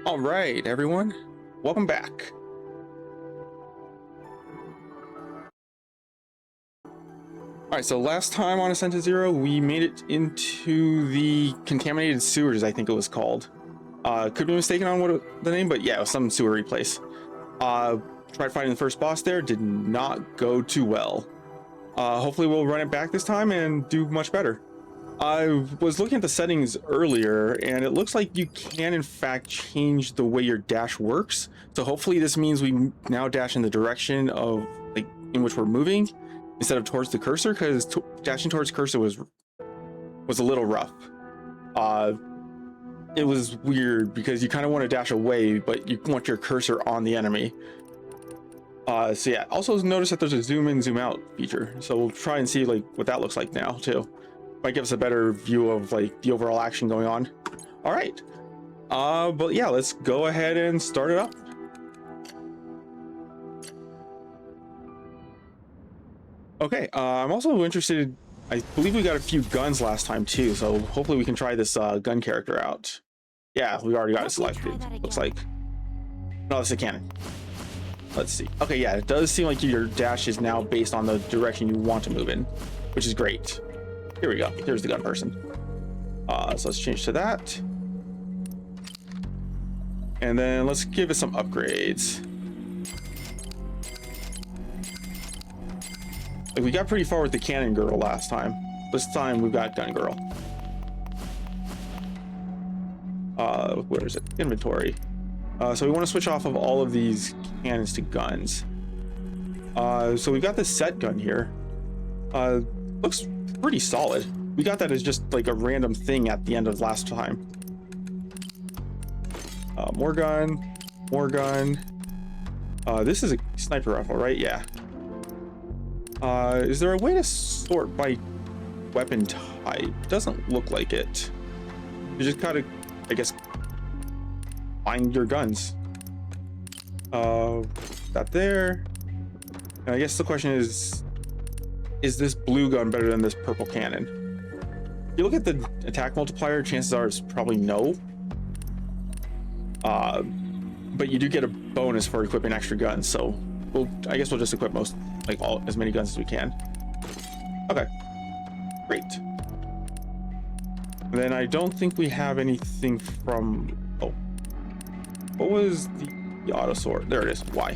All right, everyone, welcome back. All right, so last time on Ascent to Zero, we made it into the contaminated sewers, I think it was called. Could be mistaken on the name, but yeah, it was some sewery place. Tried fighting the first boss there, did not go too well. Hopefully we'll run it back this time and do much better. I was looking at the settings earlier, and it looks like you can in fact change the way your dash works. So hopefully this means we now dash in the direction of like in which we're moving instead of towards the cursor, because dashing towards cursor was a little rough. It was weird because you kind of want to dash away, but you want your cursor on the enemy. So yeah, also notice that there's a zoom in, zoom out feature. So we'll try and see like what that looks like now too. Might give us a better view of like the overall action going on. All right, but yeah, let's go ahead and start it up. Okay, I'm also interested. I believe we got a few guns last time too, so hopefully we can try this gun character out. Yeah, we already got it selected. Looks like. No, it's a cannon. Let's see. Okay, yeah, it does seem like your dash is now based on the direction you want to move in, which is great. Here we go. Here's the gun person. So let's change to that. And then let's give it some upgrades. Like, we got pretty far with the cannon girl last time. This time we've got gun girl. Where is it? Inventory. So we want to switch off of all of these cannons to guns. So we've got this set gun here. Looks pretty solid. We got that as just like a random thing at the end of last time. More gun, more gun. This is a sniper rifle, right? Yeah. Is there a way to sort by weapon type? Doesn't look like it. You just gotta, I guess, find your guns. That there. And I guess the question is this blue gun better than this purple cannon? If you look at the attack multiplier, chances are it's probably no. But you do get a bonus for equipping extra guns, so I guess we'll just equip as many guns as we can. Okay, great. And then I don't think we have anything from. Oh, what was the auto sword? There it is. Why?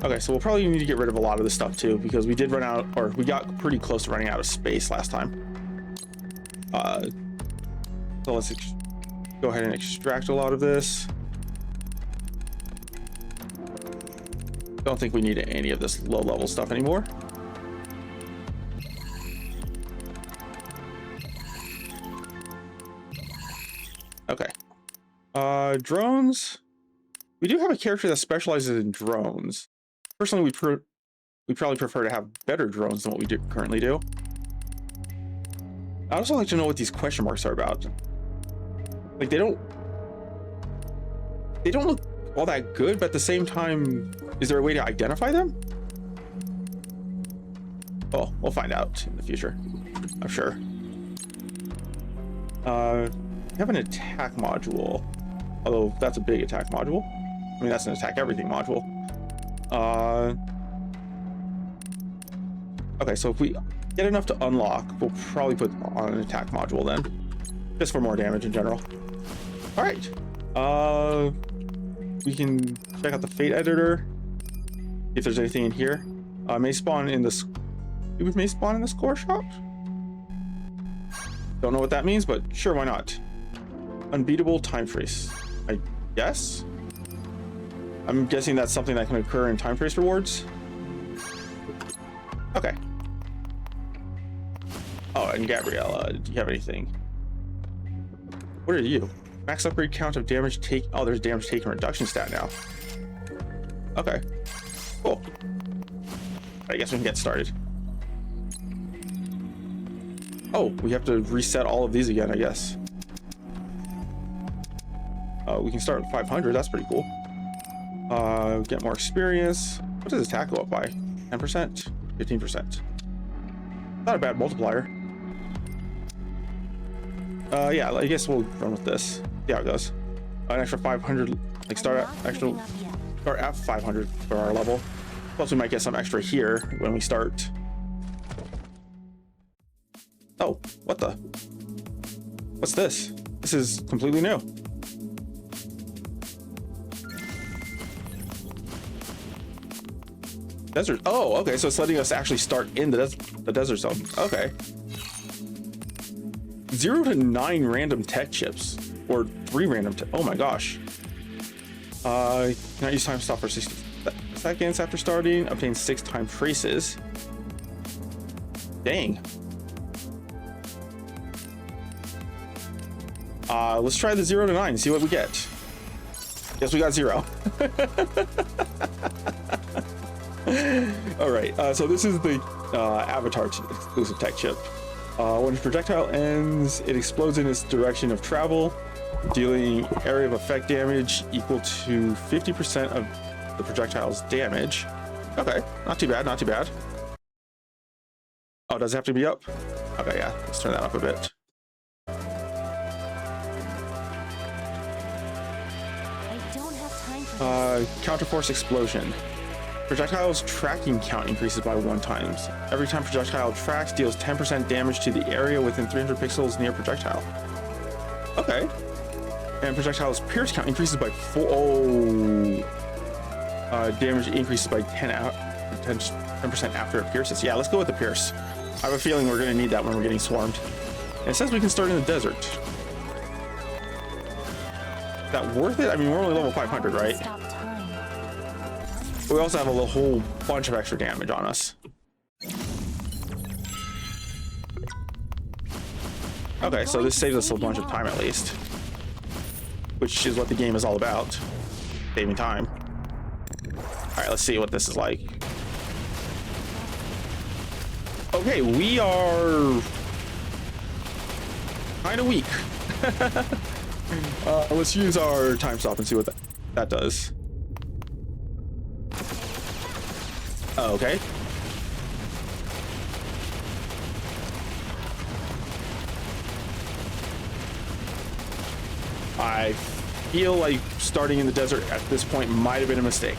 Okay, so we'll probably need to get rid of a lot of this stuff too, because we did run out, or we got pretty close to running out of space last time. So let's go ahead and extract a lot of this. Don't think we need any of this low level stuff anymore. Okay. Drones. We do have a character that specializes in drones. Personally, we probably prefer to have better drones than what we currently do. I'd also like to know what these question marks are about. Like, they don't look all that good, but at the same time, is there a way to identify them? Oh, we'll find out in the future, I'm sure. We have an attack module, although that's a big attack module. I mean, that's an attack everything module. Okay, so if we get enough to unlock, we'll probably put on an attack module then, just for more damage in general. All right, we can check out the fate editor if there's anything in here. May spawn in this. It may spawn in the score shop. Don't know what that means, but sure, why not? Unbeatable time trace, I guess. I'm guessing that's something that can occur in time trace rewards. Okay. Oh, and Gabriella, do you have anything? What are you? Max upgrade count of damage take. Oh, there's damage taken reduction stat now. Okay, cool. I guess we can get started. Oh, we have to reset all of these again, I guess. We can start with 500. That's pretty cool. Get more experience. What does attack go up by? 10%, 15%. Not a bad multiplier. Yeah, I guess we'll run with this. See how it goes. An extra 500, like start at 500 for our level. Plus we might get some extra here when we start. Oh, what the? What's this? This is completely new. Desert. Oh, okay. So it's letting us actually start in the desert zone. Okay. 0 to 9 random tech chips, or 3 random tech. Oh my gosh. Cannot use time stop for 60 seconds after starting. Obtain 6 time traces. Dang. Let's try the 0 to 9 and see what we get. Yes, we got 0. All right, so this is the avatar exclusive tech chip. When the projectile ends, it explodes in its direction of travel, dealing area of effect damage equal to 50% of the projectile's damage. Okay, not too bad, not too bad. Oh, does it have to be up? Okay, yeah, let's turn that up a bit. Counterforce explosion. Projectile's tracking count increases by 1 times. Every time projectile tracks, deals 10% damage to the area within 300 pixels near projectile. Okay. And projectile's pierce count increases by 4. Oh. Damage increases by 10% after it pierces. Yeah, let's go with the pierce. I have a feeling we're going to need that when we're getting swarmed. And it says we can start in the desert. Is that worth it? I mean, we're only level 500, right? We also have a whole bunch of extra damage on us. Okay, so this saves us a bunch of time at least, which is what the game is all about, saving time. All right, let's see what this is like. Okay, we are kind of weak. Let's use our time stop and see what that does. Oh, okay. I feel like starting in the desert at this point might have been a mistake.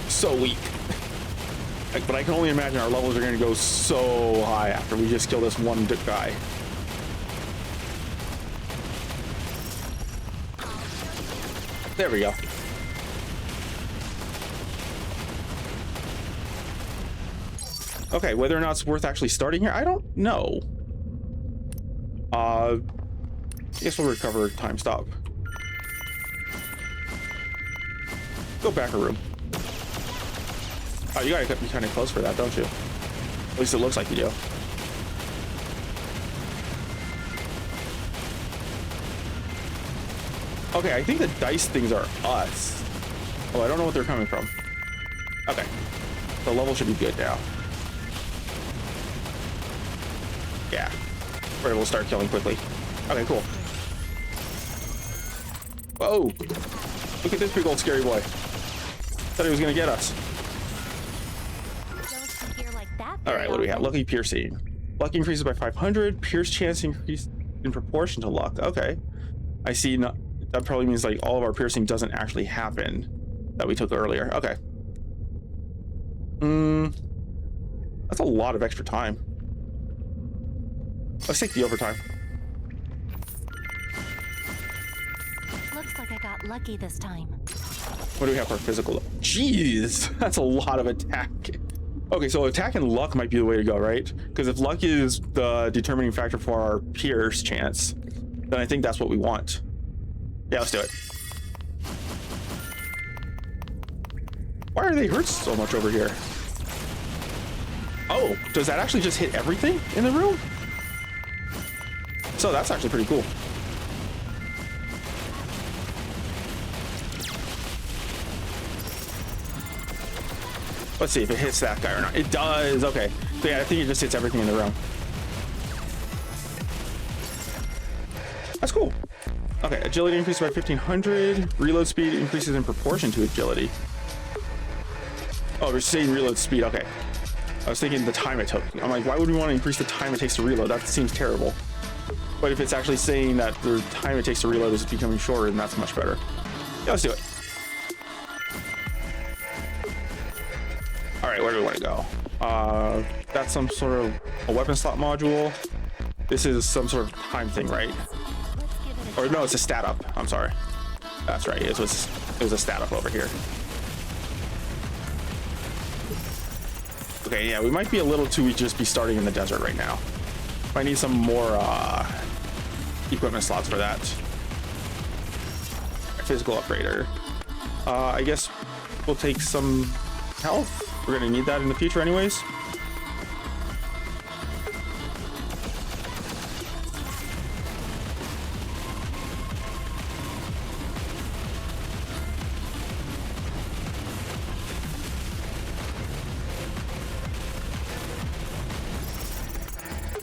So weak. But I can only imagine our levels are going to go so high after we just kill this one guy. There we go. Okay, whether or not it's worth actually starting here, I don't know. I guess we'll recover time stop. Go back a room. Oh, you gotta be kind of close for that, don't you? At least it looks like you do. Okay, I think the dice things are us. Oh, I don't know what they're coming from. Okay, the level should be good now. Yeah, we're able to start killing quickly. Okay, cool. Whoa, look at this big old scary boy. Thought he was gonna get us. All right, what do we have? Lucky piercing. Luck increases by 500. Pierce chance increase in proportion to luck. Okay, I see. That probably means like all of our piercing doesn't actually happen that we took earlier. Okay. That's a lot of extra time. Let's take the overtime. Looks like I got lucky this time. What do we have for physical? Jeez, that's a lot of attack. Okay, so attack and luck might be the way to go, right? Because if luck is the determining factor for our pierce chance, then I think that's what we want. Yeah, let's do it. Why are they hurt so much over here? Oh, does that actually just hit everything in the room? So that's actually pretty cool. Let's see if it hits that guy or not. It does. Okay. So yeah, I think it just hits everything in the room. That's cool. Okay, agility increases by 1500. Reload speed increases in proportion to agility. Oh, we're saying reload speed. Okay. I was thinking the time it took. I'm like, why would we want to increase the time it takes to reload? That seems terrible. But if it's actually saying that the time it takes to reload is becoming shorter, then that's much better. Yeah, let's do it. All right, where do we want to go? That's some sort of a weapon slot module. This is some sort of time thing, right? Or no, it's a stat up. I'm sorry. That's right. It was a stat up over here. Okay, yeah, we might be a little too weak just be starting in the desert right now. Might need some more equipment slots for that. Physical upgrader. I guess we'll take some health. We're gonna need that in the future anyways.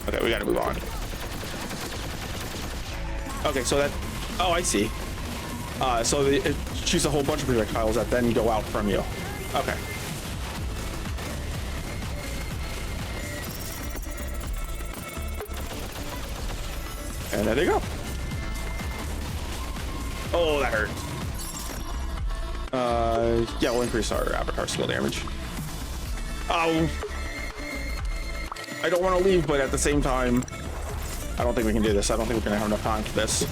Okay, we gotta move on. Okay, so that... Oh, I see. So it shoots a whole bunch of projectiles that then go out from you. Okay. And there they go. Oh, that hurt. Yeah, we'll increase our avatar skill damage. Oh. I don't want to leave, but at the same time, I don't think we can do this. I don't think we're going to have enough time for this.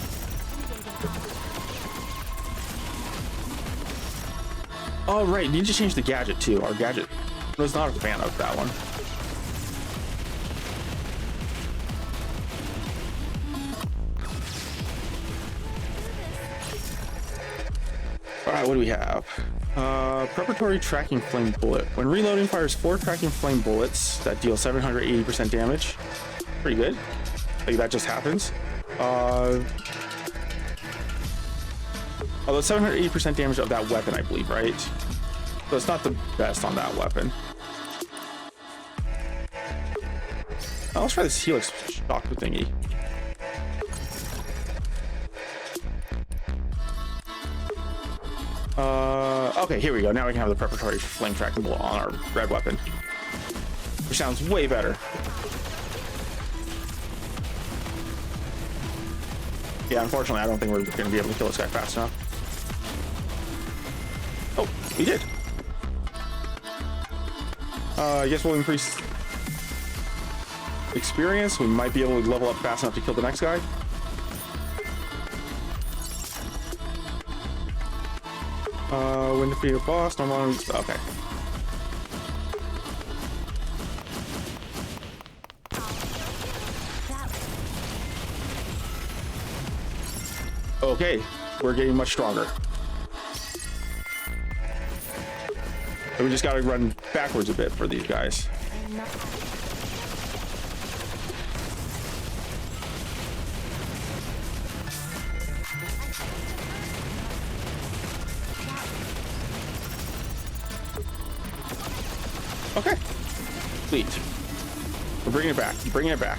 Oh, right. Need to change the gadget, too. Our gadget was not a fan of that one. All right, what do we have? Preparatory tracking flame bullet. When reloading, fires 4 tracking flame bullets that deal 780% damage. Pretty good. Like that just happens. Although 780% damage of that weapon, I believe, right? So it's not the best on that weapon. Oh, let's try this Helix shock thingy. Okay, here we go. Now we can have the preparatory flame tracking bullet on our red weapon, which sounds way better. Yeah, unfortunately, I don't think we're going to be able to kill this guy fast enough. Oh, we did. I guess we'll increase experience. We might be able to level up fast enough to kill the next guy. When defeated a boss, normal. Okay. Okay, we're getting much stronger. So we just gotta run backwards a bit for these guys. Okay, sweet. We're bringing it back. Bringing it back.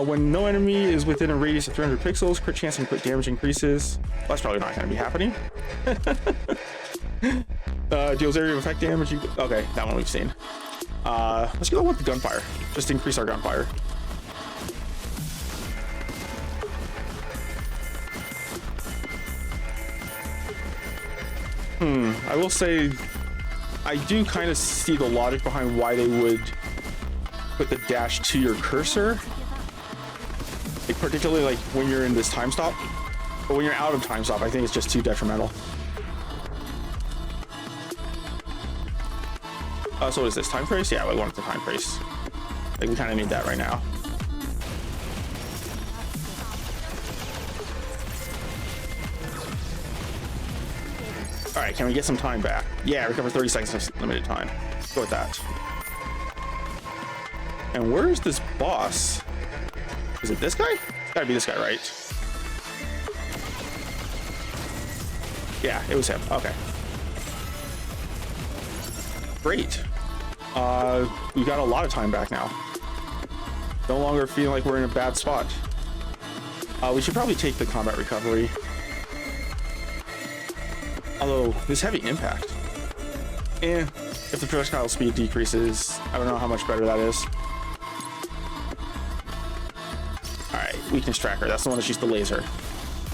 When no enemy is within a radius of 300 pixels, crit chance and crit damage increases. Well, that's probably not going to be happening. Deals area of effect damage. Okay, that one we've seen. Let's go with the gunfire. Just to increase our gunfire. I will say, I do kind of see the logic behind why they would put the dash to your cursor. Like particularly like when you're in this time stop. But when you're out of time stop, I think it's just too detrimental. So what is this? Time trace? Yeah, we want the time trace. Like we kind of need that right now. All right, can we get some time back? Yeah, recover 30 seconds of limited time. Let's go with that. And where's this boss? Is it this guy? It's gotta be this guy, right? Yeah, it was him. Okay. Great. We got a lot of time back now. No longer feeling like we're in a bad spot. We should probably take the combat recovery. Although, this heavy impact. if the projectile speed decreases. I don't know how much better that is. All right, weakness tracker. That's the one that shoots the laser.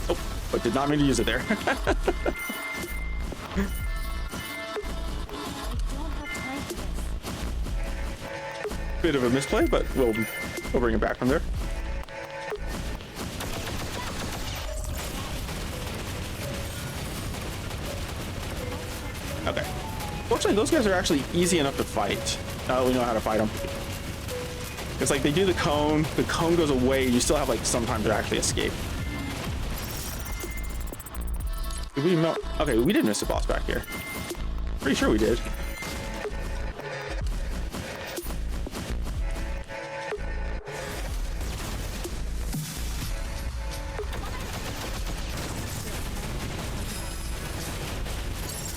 Oh, but did not mean to use it there. I don't have time for this. Bit of a misplay, but we'll bring it back from there. Okay. Fortunately, those guys are actually easy enough to fight. Now that we know how to fight them. It's like they do the cone goes away, you still have like some time to actually escape. Did we melt? Okay, we did miss a boss back here. Pretty sure we did.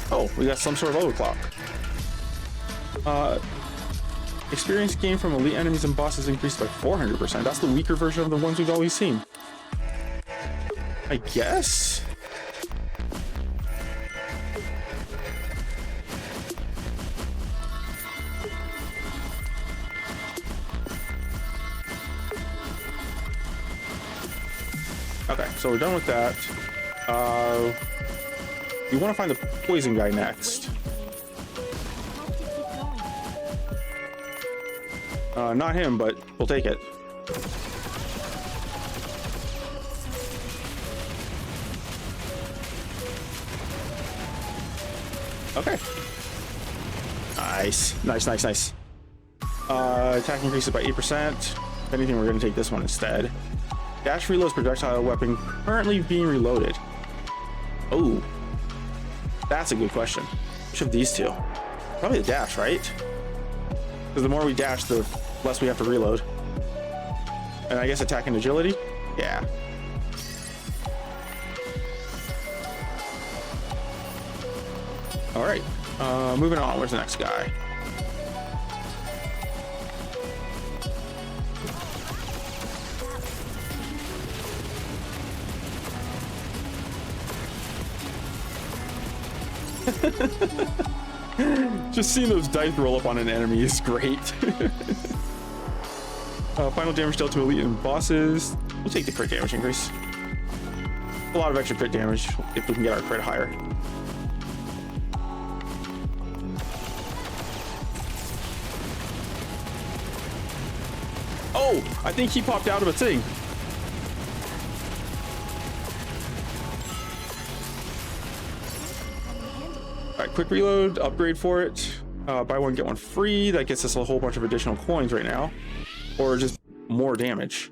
Oh, we got some sort of overclock. Experience gained from elite enemies and bosses increased by 400%. That's the weaker version of the ones we've always seen. I guess? Okay, so we're done with that. We want to find the poison guy next. Not him, but we'll take it. Okay. Nice. Nice. Attack increases by 8%. If anything, we're going to take this one instead. Dash reloads projectile weapon currently being reloaded. Oh. That's a good question. Which of these two? Probably the dash, right? Because the more we dash, the less we have to reload. And I guess attack and agility? Yeah. Alright. Moving on. Where's the next guy? Just seeing those dice roll up on an enemy is great. Final damage dealt to elite and bosses. We'll take the crit damage increase. A lot of extra crit damage if we can get our crit higher. Oh, I think he popped out of a thing. All right, quick reload, upgrade for it. Buy one, get one free. That gets us a whole bunch of additional coins right now. Or just more damage.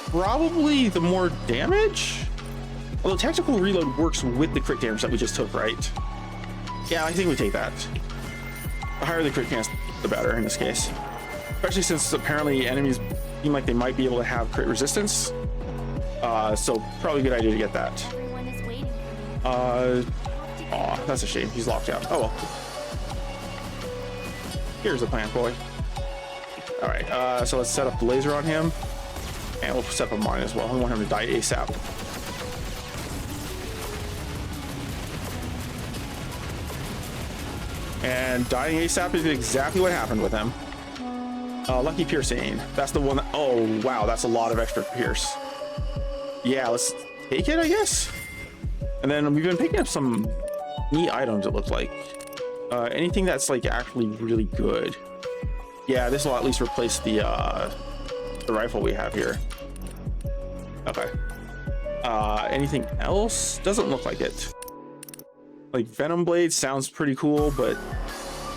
Probably the more damage? Although tactical reload works with the crit damage that we just took, right? Yeah, I think we take that. The higher the crit chance, the better in this case. Especially since apparently enemies seem like they might be able to have crit resistance. So probably a good idea to get that. Everyone is waiting for me. Aw, that's a shame. He's locked out. Oh well. Here's the plan, boy. All right, so let's set up the laser on him, and we'll set up mine as well. We want him to die ASAP. And dying ASAP is exactly what happened with him. Lucky piercing. That's the one that, oh wow, that's a lot of extra pierce. Yeah, let's take it, I guess. And then we've been picking up some neat items, it looks like. Anything that's like actually really good. Yeah, this will at least replace the rifle we have here. Okay. Anything else? Doesn't look like it. Like Venom Blade sounds pretty cool, but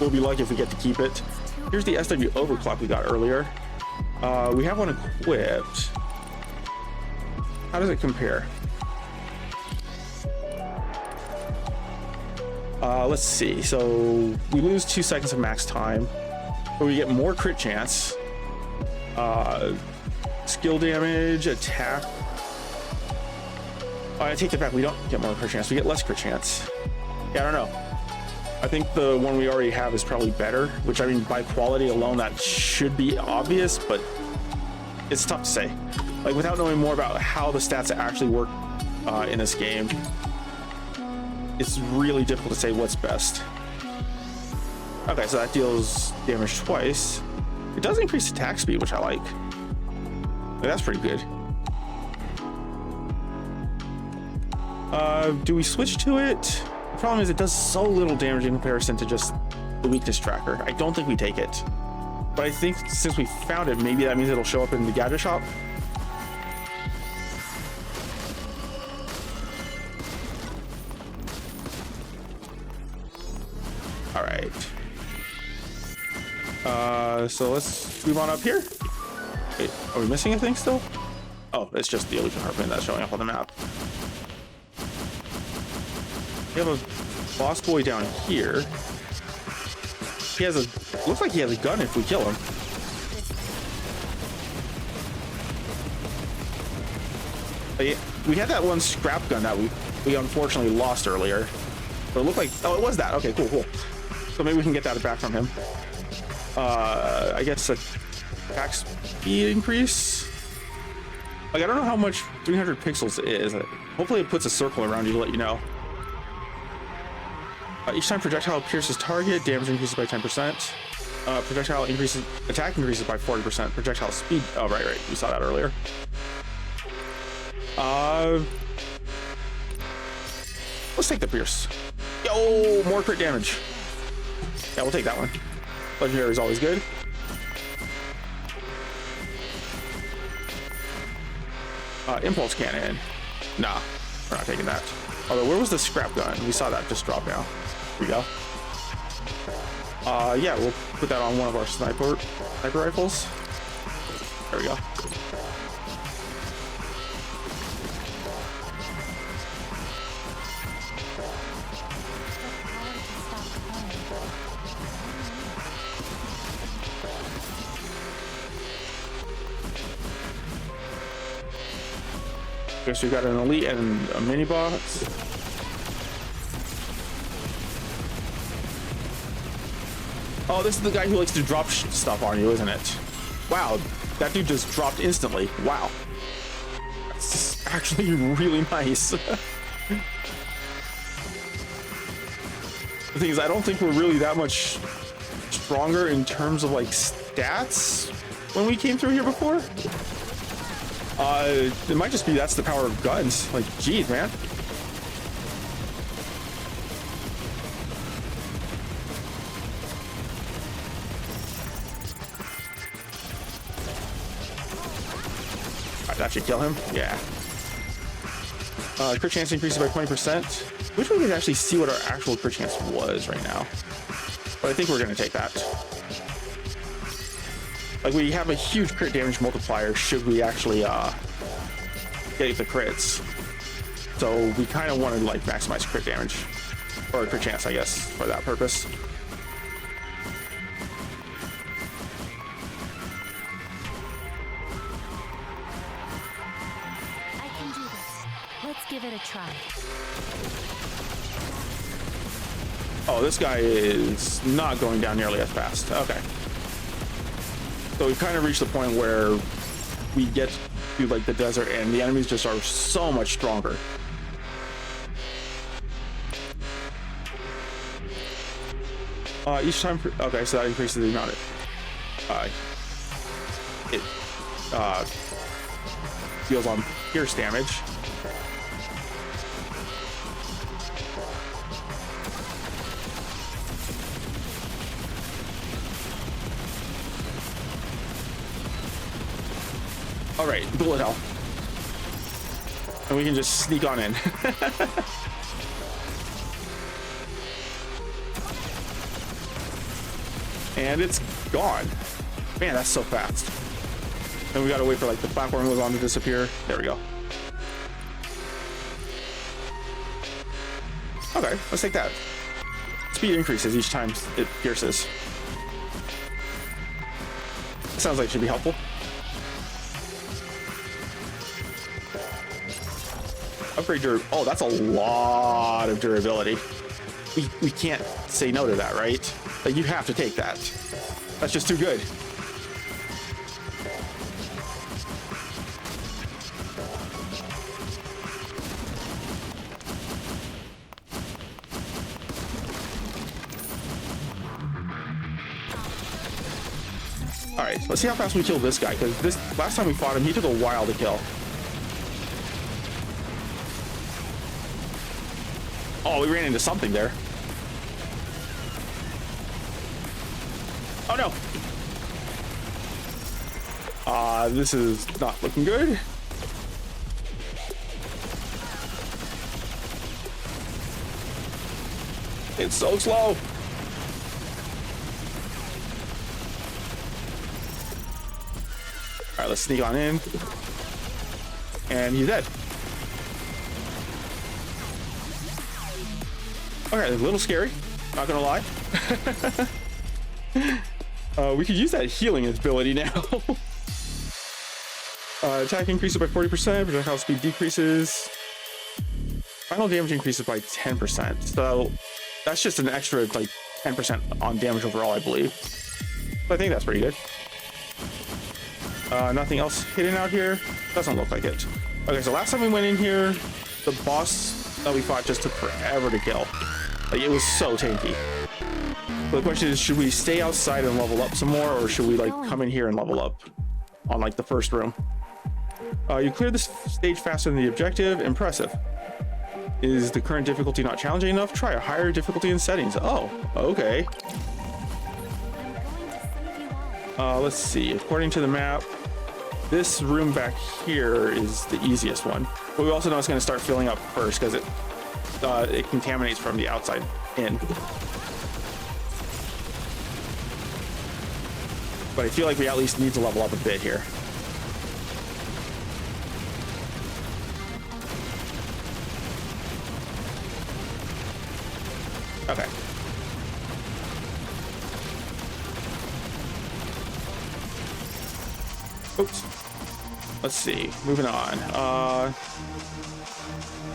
we'll be lucky if we get to keep it. Here's the SW overclock we got earlier. We have one equipped. How does it compare? Let's see. So we lose 2 seconds of max time, but we get more crit chance. Skill damage, attack. I take that back. We don't get more crit chance. We get less crit chance. Yeah, I don't know. I think the one we already have is probably better, which I mean, by quality alone, that should be obvious, but it's tough to say. Like, without knowing more about how the stats actually work in this game. it's really difficult to say what's best. Okay, so that deals damage twice. It does increase attack speed, which I like. That's pretty good. Do we switch to it? The problem is it does so little damage in comparison to just the weakness tracker. I don't think we take it. But I think since we found it, maybe that means it'll show up in the gadget shop. All right. So let's move on up here. Wait, are we missing anything still? Oh, it's just the illusion harpoon that's showing up on the map. We have a boss boy down here. He has a, looks like he has a gun if we kill him. We had that one scrap gun that we unfortunately lost earlier. But it looked like, oh, it was that. Okay, cool. So maybe we can get that back from him. I guess attack speed increase. Like, I don't know how much 300 pixels is. Hopefully it puts a circle around you to let you know. Each time projectile pierces target, damage increases by 10%. Projectile increases, attack increases by 40%. Projectile speed, oh, right. We saw that earlier. Let's take the pierce. Yo, more crit damage. Yeah, we'll take that one. Legendary is always good. Impulse cannon. Nah, we're not taking that. Although, where was the scrap gun? We saw that just drop down. Here we go. Yeah, we'll put that on one of our sniper rifles. There we go. So we got an elite and a mini boss. Oh, this is the guy who likes to drop stuff on you, isn't it? Wow, that dude just dropped instantly. Wow. That's actually really nice. The thing is, I don't think we're really that much stronger in terms of like stats when we came through here before. It might just be that's the power of guns. Like, geez, man. Alright, that should kill him. Yeah. Crit chance increases by 20%. Wish we could actually see what our actual crit chance was right now. But I think we're going to take that. Like, we have a huge crit damage multiplier should we actually get the crits. So we kind of want to like maximize crit damage or crit chance, I guess, for that purpose. I can do this. Let's give it a try. Oh, this guy is not going down nearly as fast. Okay. So we've kind of reached the point where we get to like the desert and the enemies just are so much stronger. Each time, okay, so that increases the amount it deals on pierce damage. All right, bullet hell. And we can just sneak on in. And it's gone. Man, that's so fast. And we gotta wait for like the platform was on to disappear. There we go. Okay, let's take that. Speed increases each time it pierces. Sounds like it should be helpful. Upgrade oh, that's a lot of durability. We can't say no to that, right? Like, you have to take that. That's just too good. All right, let's see how fast we kill this guy, because this last time we fought him, he took a while to kill. Oh, we ran into something there. Oh no. This is not looking good. It's so slow. All right, let's sneak on in. And he's dead. Okay, a little scary, not gonna lie. We could use that healing ability now. Attack increases by 40%, projectile speed decreases. Final damage increases by 10%. So that's just an extra like 10% on damage overall, I believe. So I think that's pretty good. Nothing else hidden out here. Doesn't look like it. Okay, so last time we went in here, the boss that we fought just took forever to kill. Like, it was so tanky. So the question is, should we stay outside and level up some more, or should we like come in here and level up on like the first room? You cleared this stage faster than the objective. Impressive. Is the current difficulty not challenging enough? Try a higher difficulty in settings. Oh, okay. Let's see. According to the map, this room back here is the easiest one. But we also know it's going to start filling up first because it contaminates from the outside in. But I feel like we at least need to level up a bit here. Okay. Oops. Let's see. Moving on.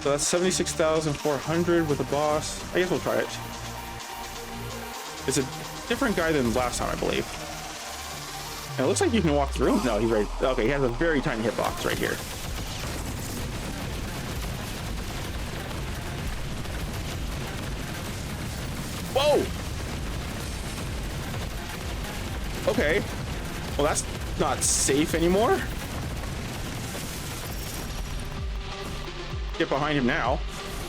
So that's 76,400 with the boss. I guess we'll try it. It's a different guy than last time, I believe. And it looks like you can walk through. No, he's right. Okay, he has a very tiny hitbox right here. Whoa! Okay. Well, that's not safe anymore. Get behind him now,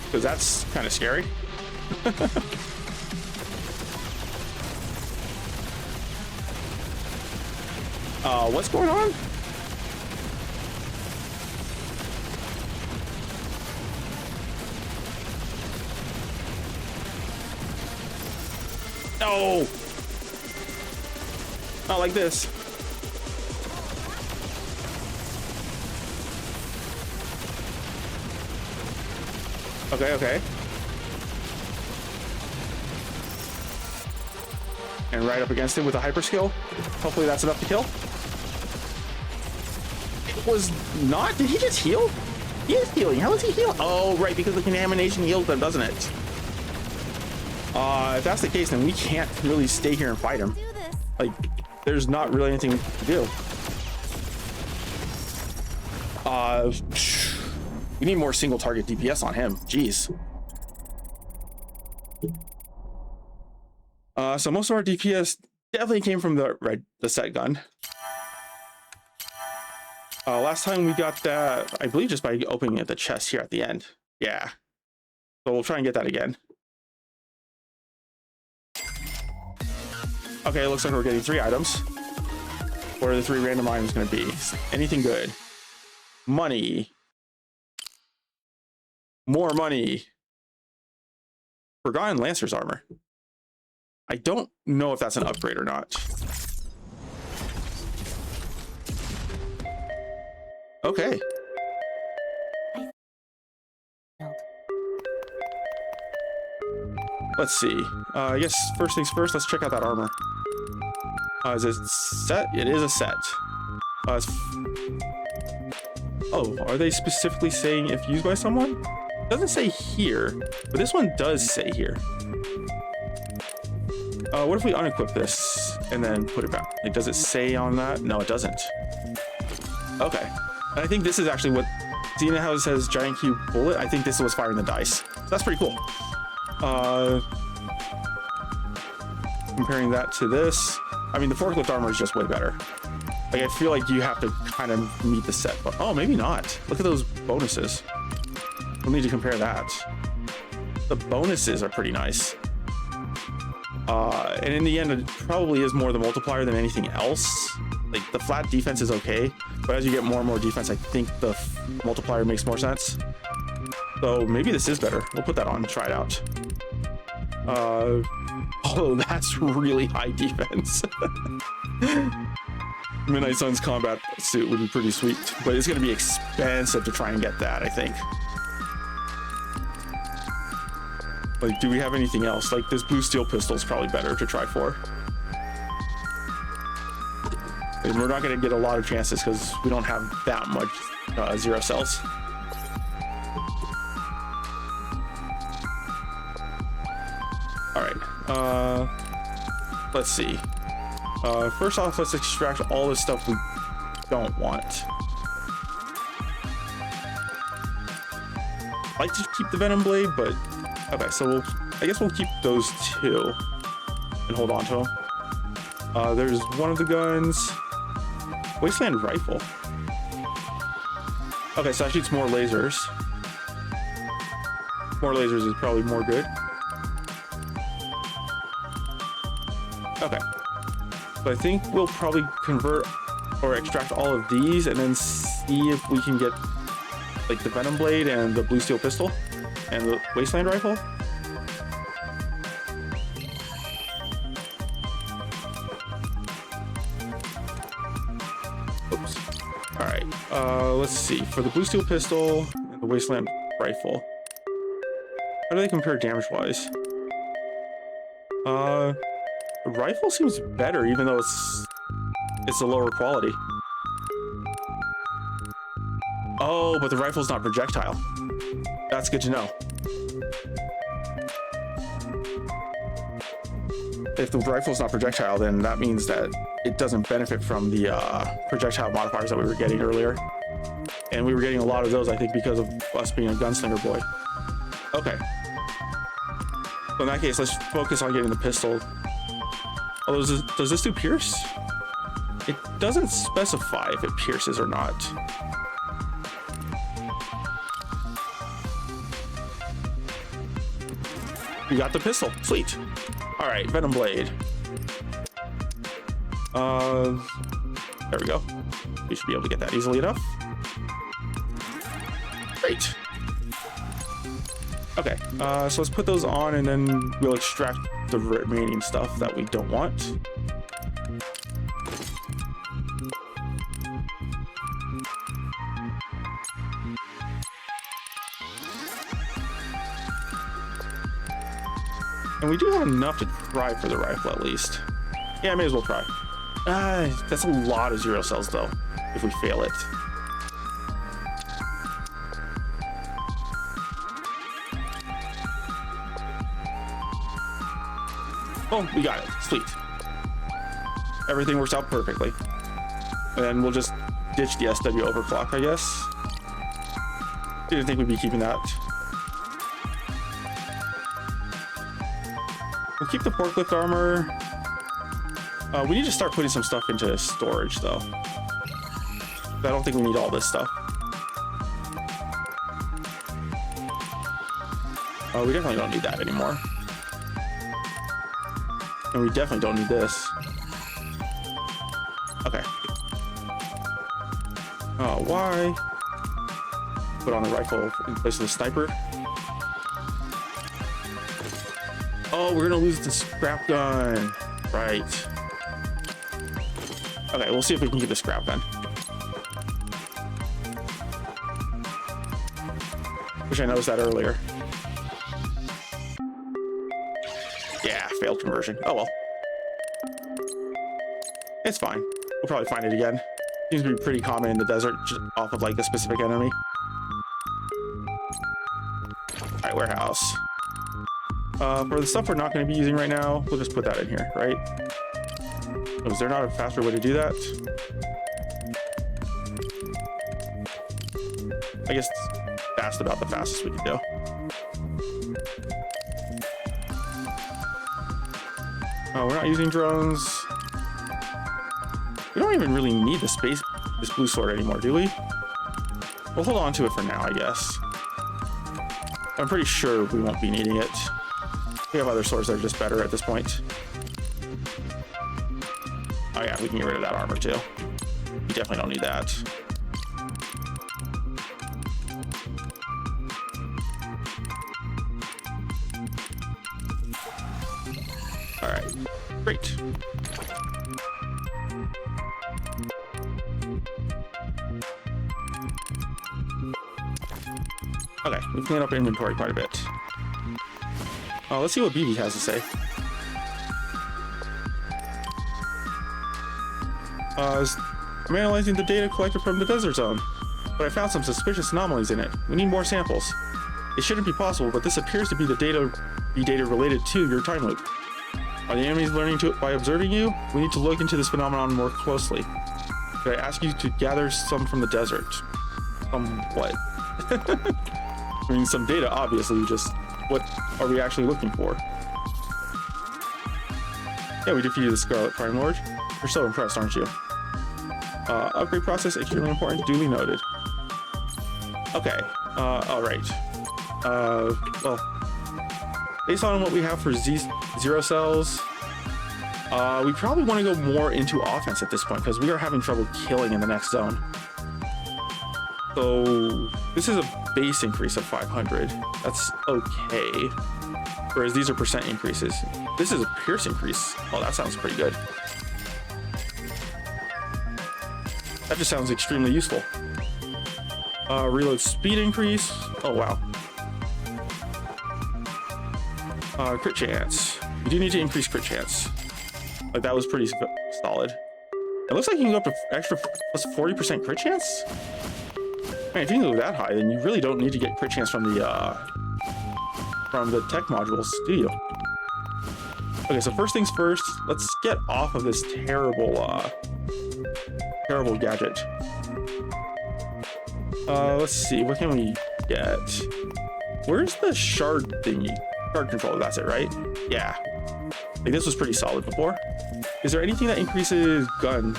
because that's kind of scary. What's going on? No! Not like this. Okay, okay. And right up against him with a hyper skill. Hopefully that's enough to kill. It was not. Did he just heal? He is healing. How is he heal? Oh, right, because the contamination heals them, doesn't it? If that's the case, then we can't really stay here and fight him. Like, there's not really anything to do. We need more single target DPS on him. Jeez. So most of our DPS definitely came from the set gun. Last time we got that, I believe, just by opening the chest here at the end. Yeah. So we'll try and get that again. Okay, it looks like we're getting 3 items. What are the 3 random items going to be? Anything good? Money. More money. Forgotten Lancer's armor. I don't know if that's an upgrade or not. Okay. Let's see. I guess first things first, let's check out that armor. Is it set? It is a set. Oh, are they specifically saying if used by someone? It doesn't say here, but this one does say here. What if we unequip this and then put it back? Like, does it say on that? No, it doesn't. Okay. And I think this is actually what, seeing how it says giant cube bullet, I think this was firing the dice. That's pretty cool. Comparing that to this, I mean, the forklift armor is just way better. Like, I feel like you have to kind of meet the set, but oh, maybe not. Look at those bonuses. We'll need to compare that. The bonuses are pretty nice. And in the end, it probably is more the multiplier than anything else. Like, the flat defense is okay, but as you get more and more defense, I think the multiplier makes more sense. So maybe this is better. We'll put that on and try it out. Oh, that's really high defense. Midnight Sun's combat suit would be pretty sweet, but it's going to be expensive to try and get that, I think. Like, do we have anything else? Like, this blue steel pistol is probably better to try for. And we're not going to get a lot of chances because we don't have that much zero cells. All right. Let's see. First off, let's extract all the stuff we don't want. I'd like to keep the Venom Blade, but okay, so I guess we'll keep those two and hold on to them. There's one of the guns. Wasteland Rifle. Okay, so that shoots more lasers. More lasers is probably more good. Okay. So I think we'll probably convert or extract all of these and then see if we can get like the Venom Blade and the blue steel pistol and the Wasteland Rifle. Oops. All right. Let's see. For the blue steel pistol and the Wasteland Rifle, how do they compare damage-wise? The rifle seems better, even though it's a lower quality. Oh, but the rifle's not projectile. That's good to know. If the rifle's not projectile, then that means that it doesn't benefit from the projectile modifiers that we were getting earlier. And we were getting a lot of those, I think, because of us being a gunslinger boy. Okay. So in that case, let's focus on getting the pistol. Oh, does this do pierce? It doesn't specify if it pierces or not. We got the pistol. Sweet. All right, Venom Blade. There we go. We should be able to get that easily enough. Great. Okay, so let's put those on and then we'll extract the remaining stuff that we don't want. And we do have enough to try for the rifle at least. Yeah, I may as well try. That's a lot of zero cells though, if we fail it. Oh, we got it. Sweet. Everything works out perfectly. And then we'll just ditch the SW overclock, I guess. Didn't think we'd be keeping that. We'll keep the forklift armor. We need to start putting some stuff into storage, though. I don't think we need all this stuff. We definitely don't need that anymore. And we definitely don't need this. Okay. Why? Put on the rifle in place of the sniper. Oh, we're gonna lose the scrap gun. Right. Okay, we'll see if we can get the scrap gun. Wish I noticed that earlier. Yeah, failed conversion. Oh well. It's fine. We'll probably find it again. Seems to be pretty common in the desert, just off of like a specific enemy. Alright, warehouse. For the stuff we're not going to be using right now, we'll just put that in here, right? Oh, is there not a faster way to do that? I guess that's about the fastest we can do. We're not using drones. We don't even really need this blue sword anymore, do we? We'll hold on to it for now, I guess. I'm pretty sure we won't be needing it. We have other swords that are just better at this point. Oh yeah, we can get rid of that armor too. We definitely don't need that. All right, great. Okay, we've cleaned up inventory quite a bit. Let's see what BB has to say. I'm analyzing the data collected from the desert zone, but I found some suspicious anomalies in it. We need more samples. It shouldn't be possible, but this appears to be data related to your time loop. Are the enemies learning to it by observing you? We need to look into this phenomenon more closely. Could I ask you to gather some from the desert? What? I mean, some data, obviously, just what are we actually looking for? Yeah, we defeated the Scarlet Prime Lord. You're so impressed, aren't you? Upgrade process, extremely important, duly noted. Okay, alright. Well, based on what we have for zero cells, we probably want to go more into offense at this point, because we are having trouble killing in the next zone. So, this is a base increase of 500. That's okay. Whereas these are percent increases. This is a pierce increase. Oh, that sounds pretty good. That just sounds extremely useful. Reload speed increase. Oh, wow. Crit chance. You do need to increase crit chance. Like, that was pretty solid. It looks like you can go up to extra plus 40% crit chance? Man, if you can go that high, then you really don't need to get crit chance from the tech modules, do you? Okay, so first things first, let's get off of this terrible gadget. Let's see, what can we get? Where's the shard thingy? Shard controller, that's it, right? Yeah. Like, this was pretty solid before. Is there anything that increases gun?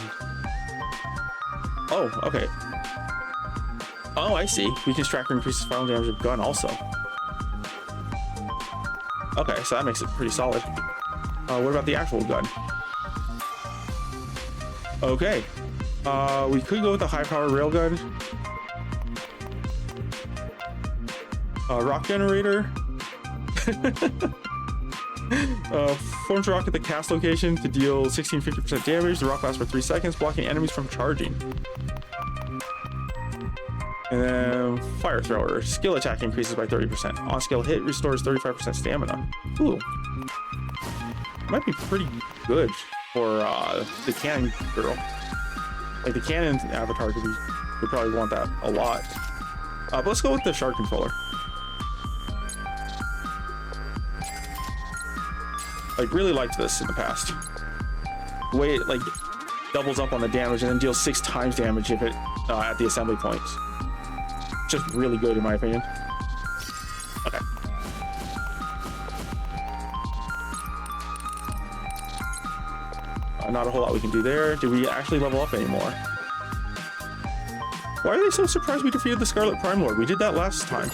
Oh, okay. Oh, I see. Weakness tracker increases final damage of gun also. Okay, so that makes it pretty solid. What about the actual gun? Okay. We could go with the high power railgun. Rock generator. Forms a rock at the cast location to deal 1650% damage. The rock lasts for 3 seconds, blocking enemies from charging. And then fire thrower. Skill attack increases by 30%. On skill hit restores 35% stamina. Ooh. Might be pretty good for the cannon girl. Like, the cannon avatar would probably want that a lot. But let's go with the shard controller. Like, really liked this in the past. The way it, like, doubles up on the damage and then deals 6 times damage if it at the assembly points. Just really good in my opinion. Okay. Not a whole lot we can do there. Did we actually level up anymore? Why are they so surprised we defeated the Scarlet Prime Lord? We did that last time.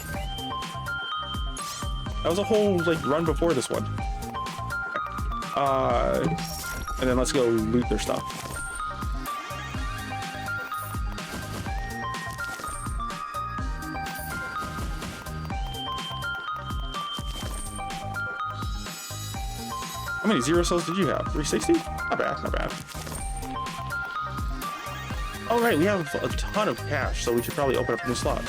That was a whole, like, run before this one. And then let's go loot their stuff. How many zero cells did you have? 360? Not bad, not bad. All right, we have a ton of cash, so we should probably open up a new slot.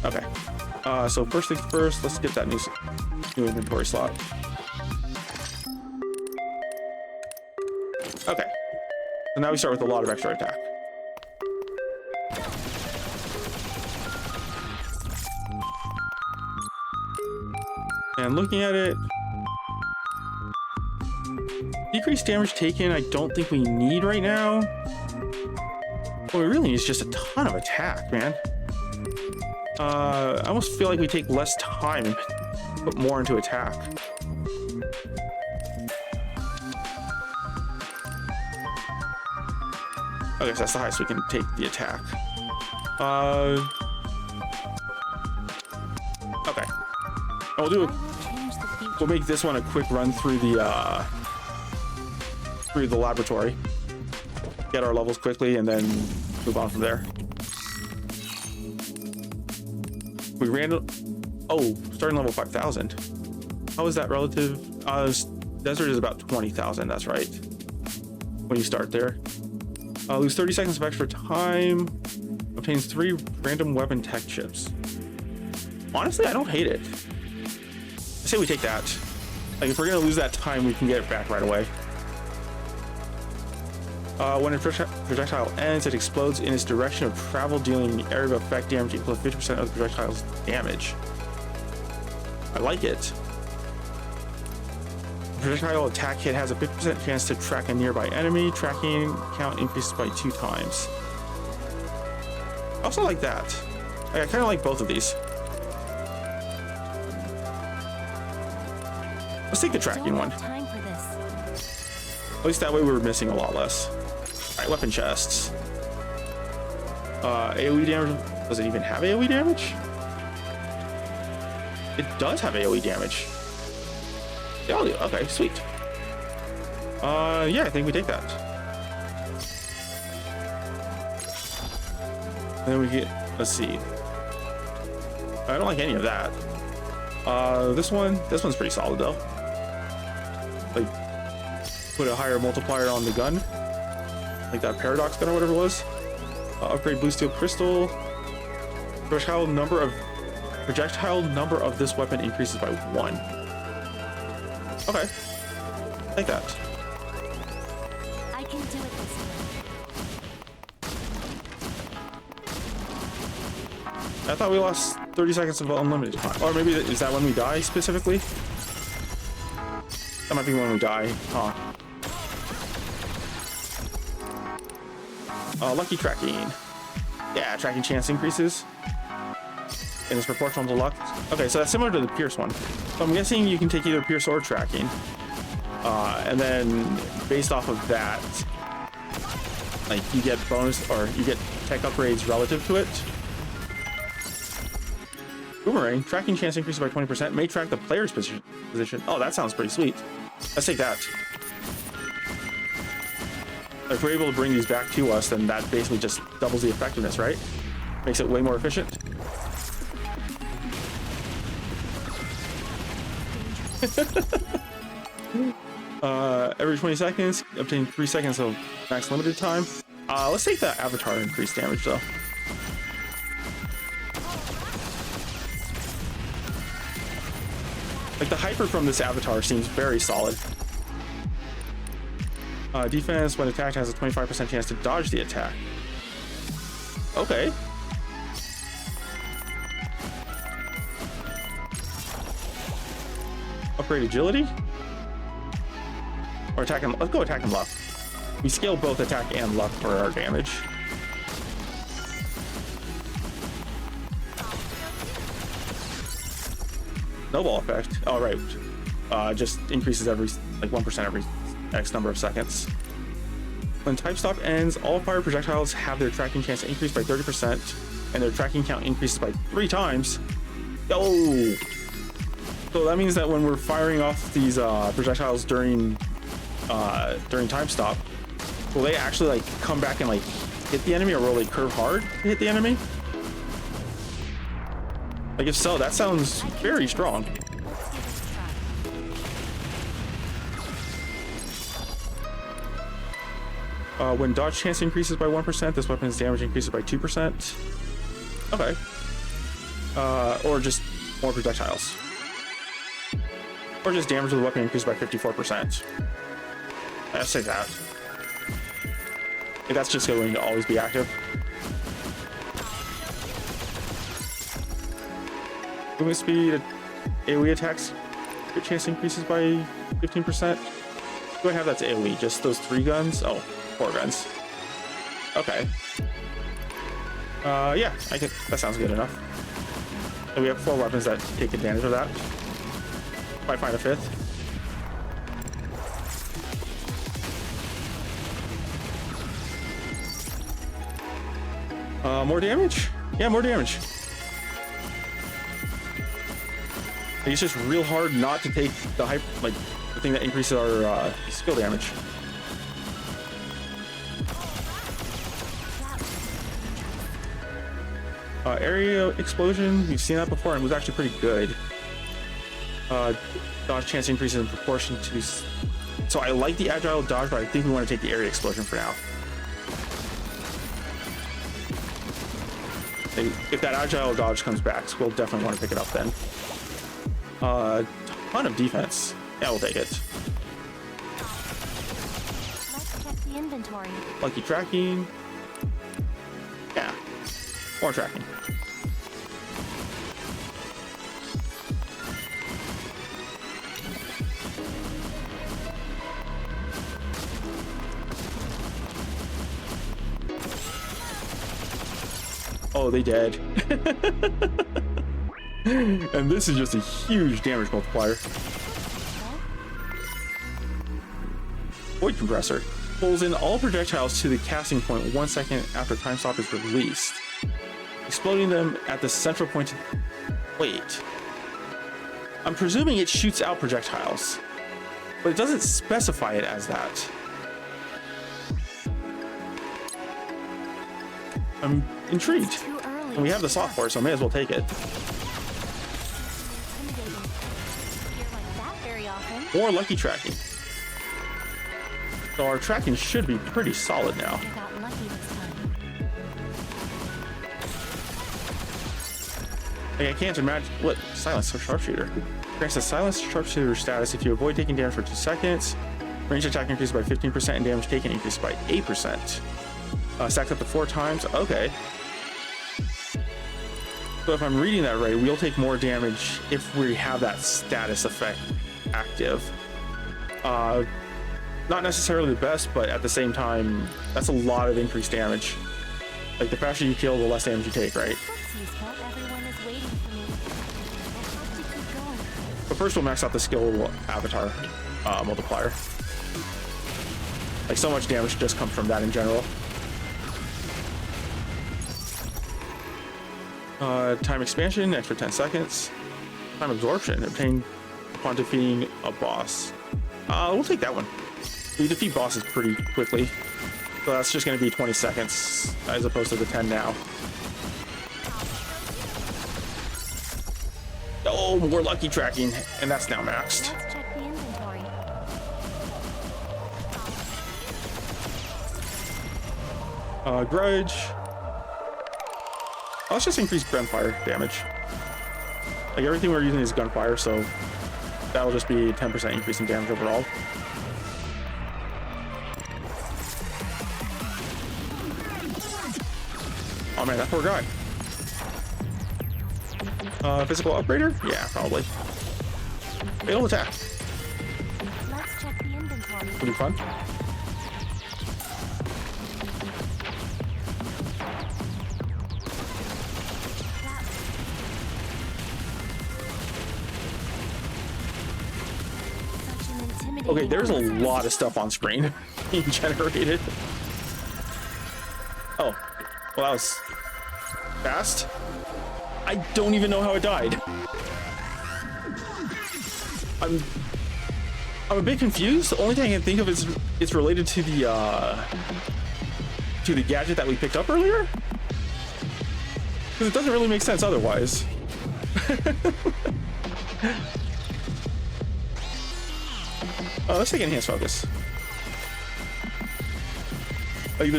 Okay. So first things first, let's get that new inventory slot. Okay. So now we start with a lot of extra attack. And looking at it, decreased damage taken, I don't think we need right now. What we really need is just a ton of attack, man. I almost feel like we take less time and put more into attack. Okay, so that's the highest we can take the attack. Okay. And we'll make this one a quick run through the laboratory. Get our levels quickly and then move on from there. We ran. Oh, starting level 5,000. How is that relative? Desert is about 20,000. That's right. When you start there, lose 30 seconds of extra time. Obtains 3 random weapon tech chips. Honestly, I don't hate it. I say we take that. Like, if we're gonna lose that time, we can get it back right away. When a projectile ends, it explodes in its direction of travel, dealing the area of effect damage equal to 50% of the projectile's damage. I like it. The projectile attack hit has a 50% chance to track a nearby enemy. Tracking count increases by 2 times. I also like that. Like, I kind of like both of these. Let's take the tracking one. Time for this. At least that way we were missing a lot less. Alright, weapon chests. AoE damage. Does it even have AoE damage? It does have AoE damage. Yeah, okay, sweet. Yeah, I think we take that. And then we get, let's see. I don't like any of that. This one's pretty solid though. Like, put a higher multiplier on the gun. Like that paradox gun or whatever it was. Upgrade blue steel crystal. Projectile number of this weapon increases by 1. Okay. Like that. I can do it this way. I thought we lost 30 seconds of unlimited time. Or maybe is that when we die specifically? That might be when we die. Huh. Lucky tracking. Yeah, tracking chance increases. And it's proportional to luck. Okay, so that's similar to the Pierce one. So I'm guessing you can take either Pierce or tracking. And then based off of that, like, you get bonus or you get tech upgrades relative to it. Boomerang. Tracking chance increases by 20%. May track the player's position. Oh, that sounds pretty sweet. Let's take that. If we're able to bring these back to us, then that basically just doubles the effectiveness, right? Makes it way more efficient. Every 20 seconds, obtain 3 seconds of max limited time. Let's take that avatar increased damage though. Like, the hyper from this avatar seems very solid. Defense, when attacked, has a 25% chance to dodge the attack. Okay. Upgrade agility? Or attack and... Let's go attack and luck. We scale both attack and luck for our damage. Snowball effect. Oh, right. Just increases every, like, 1% every X number of seconds. When type stop ends, all fire projectiles have their tracking chance increased by 30%, and their tracking count increases by 3 times. Yo! So that means that when we're firing off these projectiles during time stop, will they actually, like, come back and, like, hit the enemy, or will they curve hard to hit the enemy? Like, if so, that sounds very strong. When dodge chance increases by 1%, this weapon's damage increases by 2%. Okay. Or just more projectiles. Or just damage of the weapon increases by 54%. Let's say that. Like, that's just going to always be active. Movement speed, AoE attacks, crit chance increases by 15%. Do I have that's AoE? Just those 3 guns? Oh, 4 guns. Okay. Yeah, that sounds good enough. And we have 4 weapons that take advantage of that. Might find a 5th. More damage? Yeah, more damage. It's just real hard not to take the the thing that increases our skill damage. Area explosion, we've seen that before and it was actually pretty good. Dodge chance increases in proportion to... So I like the agile dodge, but I think we want to take the area explosion for now. If that agile dodge comes back, so we'll definitely want to pick it up then. Ton of defense. Yeah, we'll take it. Let's check the inventory. Lucky tracking. Yeah. More tracking. Oh, they dead. And this is just a huge damage multiplier. Void compressor pulls in all projectiles to the casting point 1 second after time stop is released, exploding them at the central point. Wait, I'm presuming it shoots out projectiles, but it doesn't specify it as that. I'm intrigued. And we have the slot for it, so I may as well take it. More lucky tracking. So our tracking should be pretty solid now. Like, I can't imagine what silence sharpshooter. Grants a silence sharpshooter status if you avoid taking damage for 2 seconds. Range attack increases by 15% and damage taken increases by 8%. Stacks up to 4 times. Okay. So if I'm reading that right, we'll take more damage if we have that status effect active. Not necessarily the best, but at the same time, that's a lot of increased damage. Like, the faster you kill, the less damage you take, right? But first we'll max out the skill avatar multiplier. Like, so much damage just comes from that in general. Time expansion, extra 10 seconds. Time absorption, obtained upon defeating a boss. We'll take that one. We defeat bosses pretty quickly. So that's just going to be 20 seconds as opposed to the 10 now. Oh, more lucky tracking, and that's now maxed. Let's check the inventory. Grudge. Let's just increase gunfire damage. Like, everything we're using is gunfire, so that'll just be 10% increase in damage overall. Oh man, that poor guy. Physical upgrader? Yeah, probably. Fatal attack. Let's check the inventory. It'll be fun. Okay, there's a lot of stuff on screen being generated. Oh, well, that was fast. I don't even know how it died. I'm a bit confused. The only thing I can think of is it's related to the gadget that we picked up earlier. Because it doesn't really make sense otherwise. Let's take enhanced focus. Like,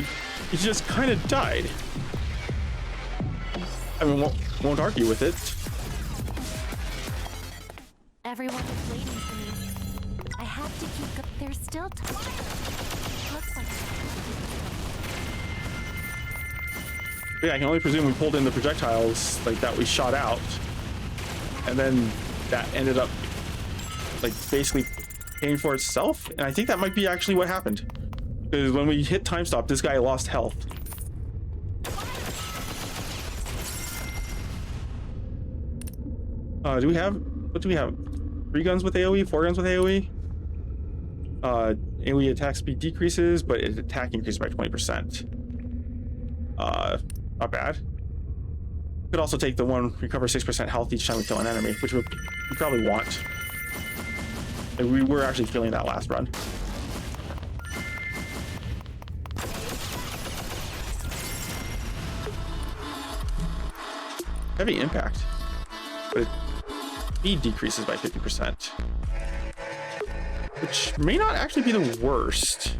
he just kind of died. I mean, won't argue with it. Everyone is waiting for me. I have to keep up. There's still time. Looks like. Yeah, I can only presume we pulled in the projectiles like that we shot out, and then that ended up like basically paying for itself. And I think that might be actually what happened, because when we hit time stop, this guy lost health. What do we have? 3 guns with AoE, 4 guns with AoE. AoE attack speed decreases, but its attack increases by 20%. Not bad. Could also take the one recover 6% health each time we kill an enemy, which we probably want. And we were actually feeling that last run. Heavy impact, but speed decreases by 50%, which may not actually be the worst.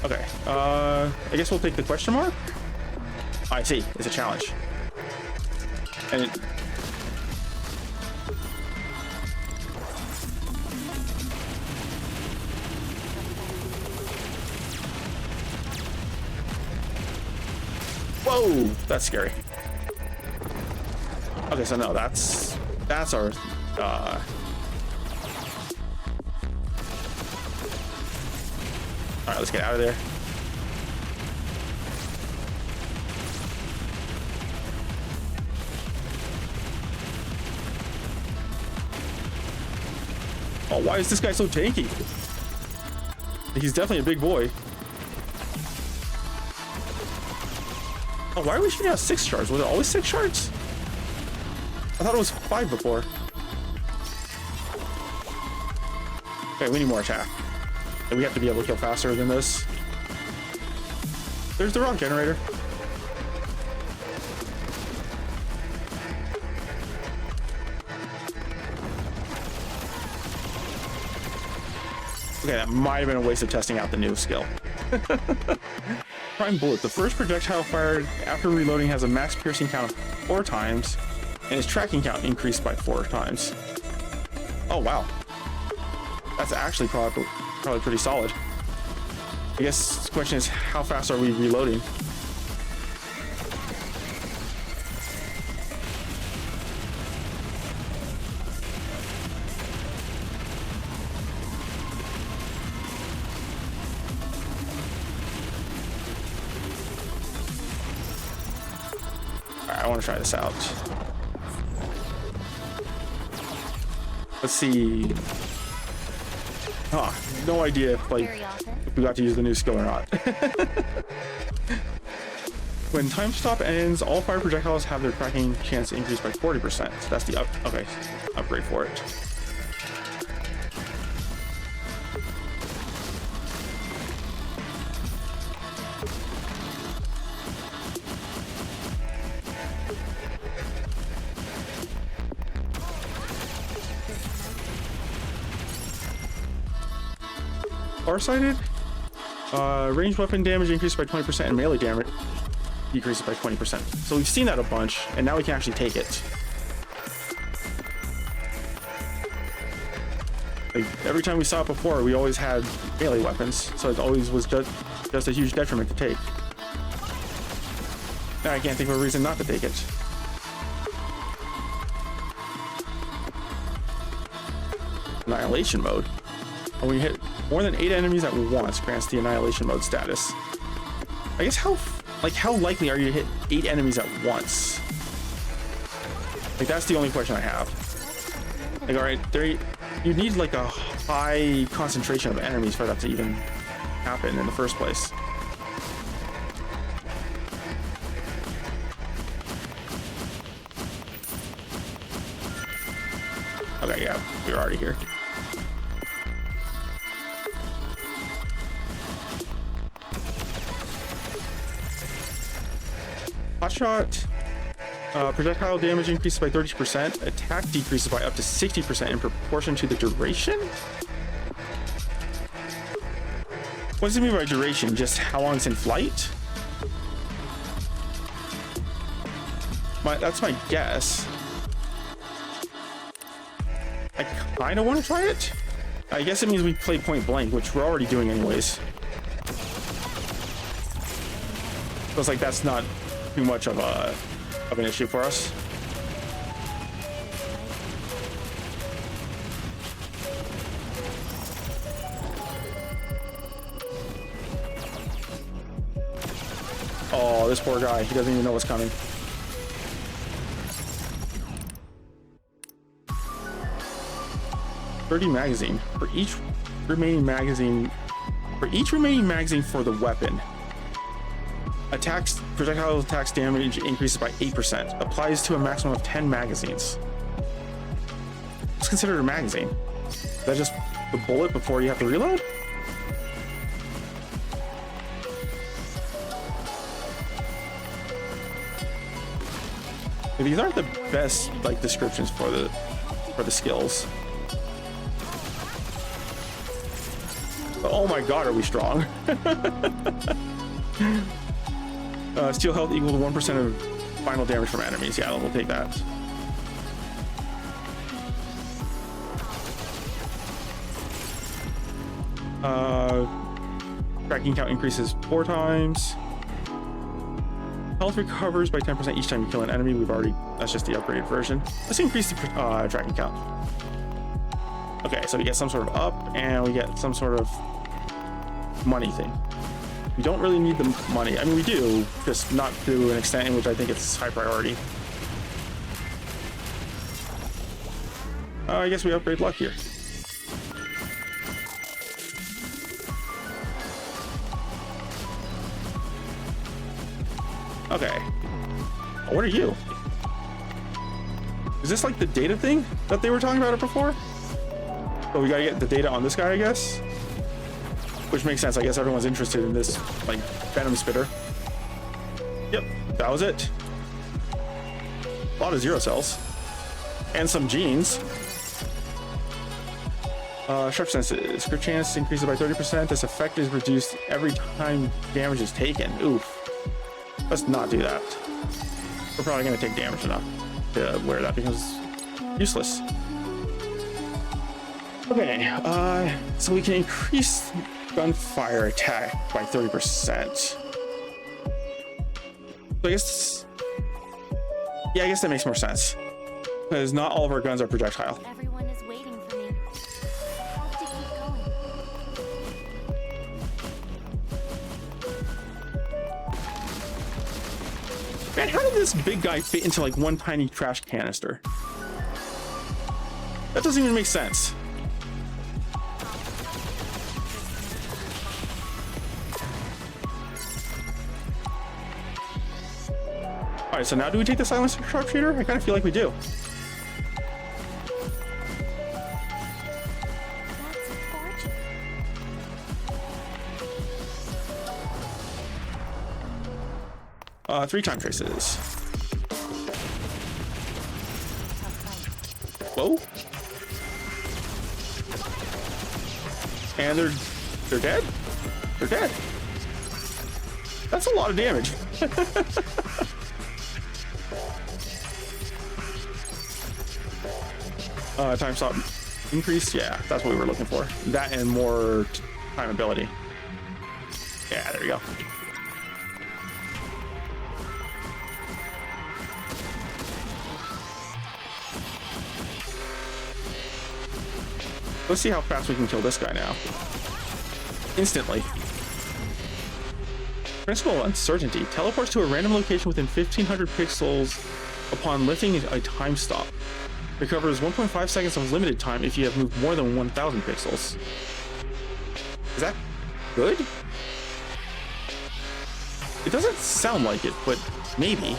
Okay, I guess we'll take the question mark. I see, it's a challenge. And whoa, that's scary. Okay, so no, that's our all right, let's get out of there. Oh, why is this guy so tanky? He's definitely a big boy. Oh, why are we shooting out 6 shards? Was it always 6 shards? I thought it was 5 before. Okay, we need more attack. And we have to be able to kill faster than this. There's the rock generator. Okay, that might have been a waste of testing out the new skill. Prime bullet. The first projectile fired after reloading has a max piercing count of 4 times, and its tracking count increased by 4 times. Oh wow, that's actually probably pretty solid. I guess the question is, how fast are we reloading? I want to try this out. Let's see. No idea if we got to use the new skill or not. When time stop ends, all fire projectiles have their tracking chance increased by 40%. So that's the upgrade for it. Farsighted, ranged weapon damage increased by 20% and melee damage decreases by 20%. So we've seen that a bunch, and now we can actually take it. Like, every time we saw it before, we always had melee weapons, so it always was just a huge detriment to take. Now I can't think of a reason not to take it. Annihilation mode. When you hit more than 8 enemies at once, grants the annihilation mode status. I guess how likely are you to hit 8 enemies at once? Like, that's the only question I have. Like, all right, you need like a high concentration of enemies for that to even happen in the first place. Okay, yeah, we're already here. Hotshot, projectile damage increases by 30%, attack decreases by up to 60% in proportion to the duration? What does it mean by duration? Just how long it's in flight? That's my guess. I kind of want to try it. I guess it means we play point blank, which we're already doing anyways. Feels like that's not too much of an issue for us. Oh, this poor guy, he doesn't even know what's coming. .30 magazine. For each remaining magazine For each remaining magazine for the weapon, projectile attacks damage increases by 8%. Applies to a maximum of 10 magazines. What's considered a magazine? Is that just the bullet before you have to reload? These aren't the best like descriptions for the skills. But oh my god, are we strong? Steal health equal to 1% of final damage from enemies. Yeah, we'll take that. Tracking count increases 4 times. Health recovers by 10% each time you kill an enemy. That's just the upgraded version. Let's increase the tracking count. Okay, so we get some sort of up and we get some sort of money thing. We don't really need the money. I mean, we do, just not to an extent in which I think it's high priority. I guess we upgrade luck here. Okay. What are you? Is this like the data thing that they were talking about it before? So we gotta get the data on this guy, I guess. Which makes sense. I guess everyone's interested in this, like, venom spitter. Yep, that was it. A lot of 0 cells. And some genes. Sharp senses. Crit chance increases by 30%. This effect is reduced every time damage is taken. Oof. Let's not do that. We're probably going to take damage enough to where that becomes useless. Okay, so we can increase gunfire attack by 30%. So I guess, yeah, I guess that makes more sense. Because not all of our guns are projectile. Everyone is waiting for me. I have to keep going. Man, how did this big guy fit into like one tiny trash canister? That doesn't even make sense. All right, so now do we take the silencer sharpshooter? I kind of feel like we do. That's a fortune. 3 time traces. Whoa. And they're dead? They're dead. That's a lot of damage. Time stop increase. Yeah, that's what we were looking for. That and more time ability. Yeah, there you go. Let's see how fast we can kill this guy now. Instantly. Principle of Uncertainty. Teleports to a random location within 1500 pixels upon lifting a time stop. Recovers 1.5 seconds of limited time if you have moved more than 1000 pixels. Is that good? It doesn't sound like it, but maybe.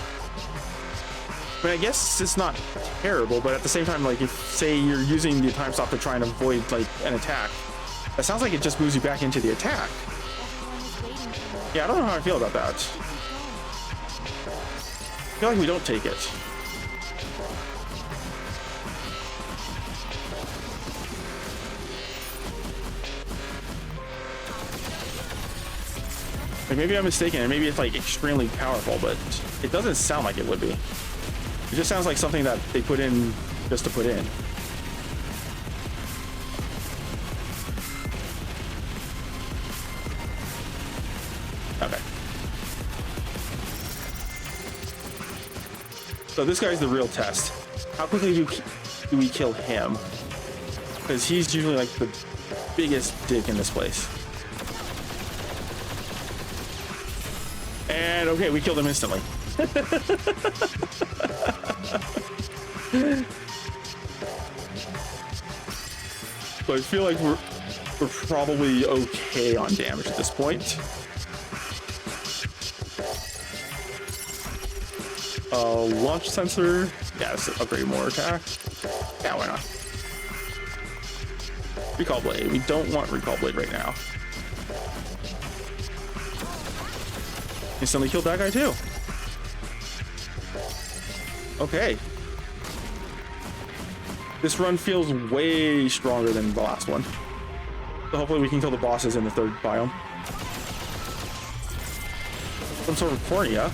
I mean, I guess it's not terrible, but at the same time, like, if, say, you're using the time stop to try and avoid, like, an attack, that sounds like it just moves you back into the attack. Yeah, I don't know how I feel about that. I feel like we don't take it. Like, maybe I'm mistaken, and maybe it's, like, extremely powerful, but it doesn't sound like it would be. It just sounds like something that they put in just to put in. Okay. So this guy's the real test. How quickly do we kill him? Because he's usually like the biggest dick in this place. And okay, we killed him instantly. So I feel like we're we're probably okay on damage at this point. Launch sensor. Yeah, let's upgrade more attack. Yeah, why not? Recall blade. We don't want recall blade right now. Instantly killed that guy too. Okay. This run feels way stronger than the last one. So hopefully we can kill the bosses in the third biome. Some sort of cornea.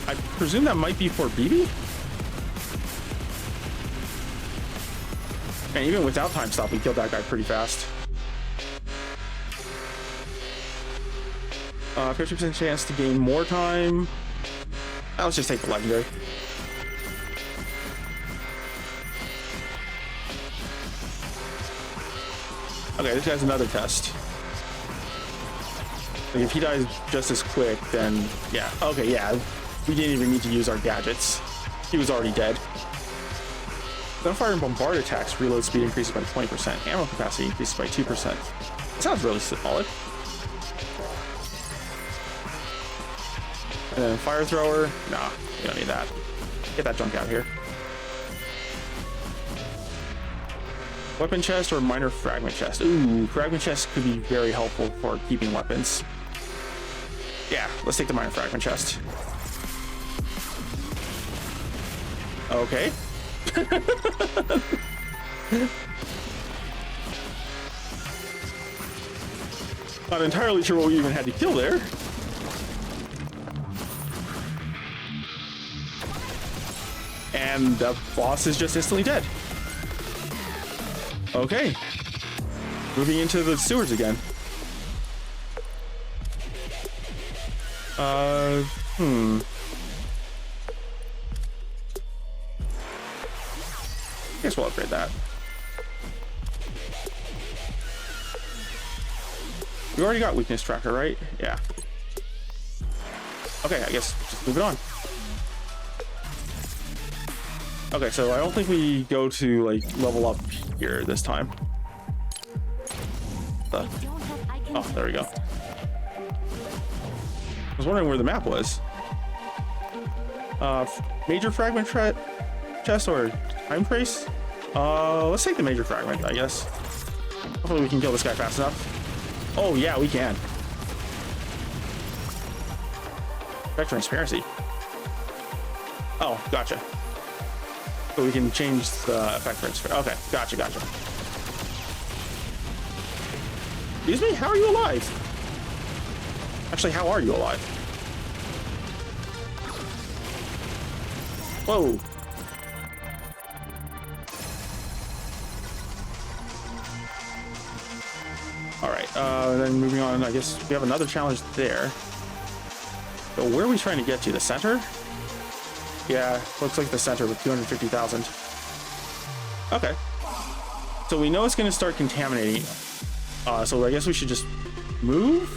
I presume that might be for BB? And even without time stop, we killed that guy pretty fast. 50% chance to gain more time. Let's just take the legendary. Okay, this guy's another test. Like if he dies just as quick, then yeah. Okay, yeah. We didn't even need to use our gadgets. He was already dead. Gunfire and bombard attacks, reload speed increases by 20%. Ammo capacity increases by 2%. That sounds really solid. And then fire thrower. Nah, you don't need that. Get that junk out of here. Weapon chest or minor fragment chest. Ooh, fragment chest could be very helpful for keeping weapons. Yeah, let's take the minor fragment chest. Okay. Not entirely sure what we even had to kill there. And the boss is just instantly dead. Okay. Moving into the sewers again. Guess we'll upgrade that. We already got weakness tracker, right? Yeah. Okay, I guess just move it on. Okay, so I don't think we go to like level up here this time. Oh, there we go. I was wondering where the map was. Major fragment chest or time trace? Let's take the major fragment, I guess. Hopefully we can kill this guy fast enough. Oh yeah, we can. Effect transparency. Oh, gotcha. So we can change the effect transparency. Okay, gotcha. Excuse me? How are you alive? Actually, how are you alive? Whoa. All right, then moving on, I guess we have another challenge there. So where are we trying to get to? The center? Yeah, looks like the center with 250,000. Okay. So we know it's going to start contaminating. So I guess we should just move?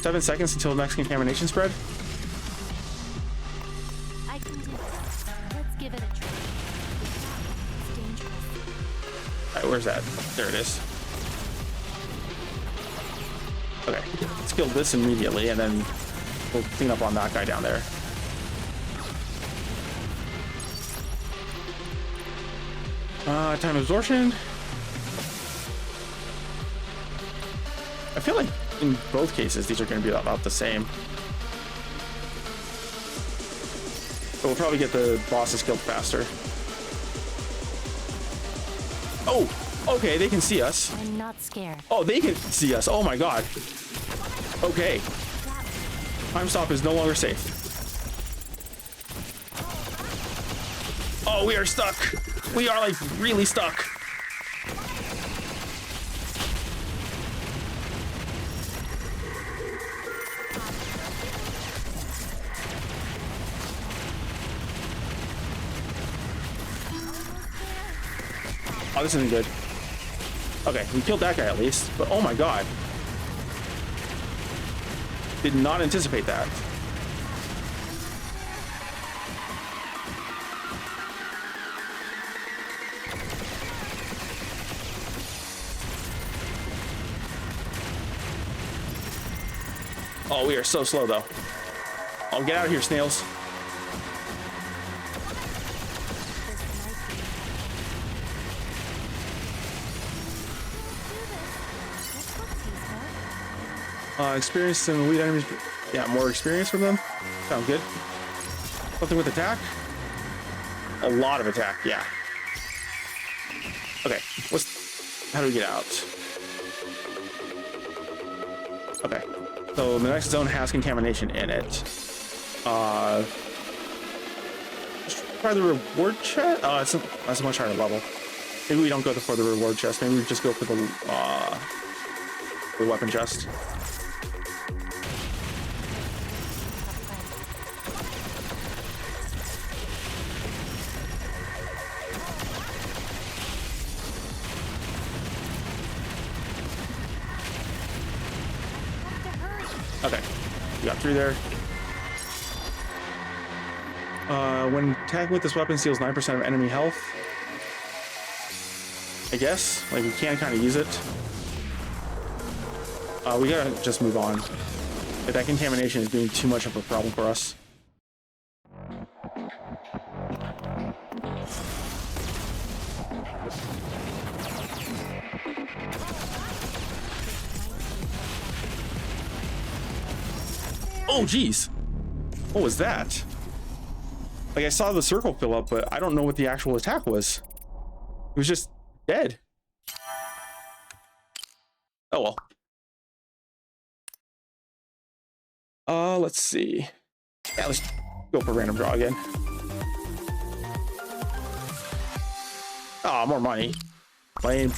7 seconds until next contamination spread? I can do it. Let's give it a try. It's dangerous. Alright, where's that? There it is. Okay, let's kill this immediately, and then we'll clean up on that guy down there. Time absorption. I feel like in both cases these are going to be about the same. But we'll probably get the bosses killed faster. Oh, okay, they can see us. I'm not scared. Oh, they can see us. Oh my god. Okay. Time stop is no longer safe. Oh, we are stuck. We are like really stuck. Oh, this isn't good. Okay, we killed that guy at least, but oh my god. Did not anticipate that. Oh, we are so slow though. Oh, get out of here, snails. Experience and elite enemies. Yeah, more experience from them. Sounds good. Something with attack. A lot of attack. Yeah. Okay. How do we get out? Okay. So the next zone has contamination in it. Let's try the reward chest. That's a much higher level. Maybe we don't go for the reward chest. Maybe we just go for the weapon chest. Okay, we got through there. When attacking with this weapon, steals 9% of enemy health. I guess, like we can kind of use it. We gotta just move on. But that contamination is being too much of a problem for us. Oh, geez. What was that? Like, I saw the circle fill up, but I don't know what the actual attack was. It was just dead. Oh, well. Let's see. Yeah, let's go for random draw again. Ah, more money. Lame.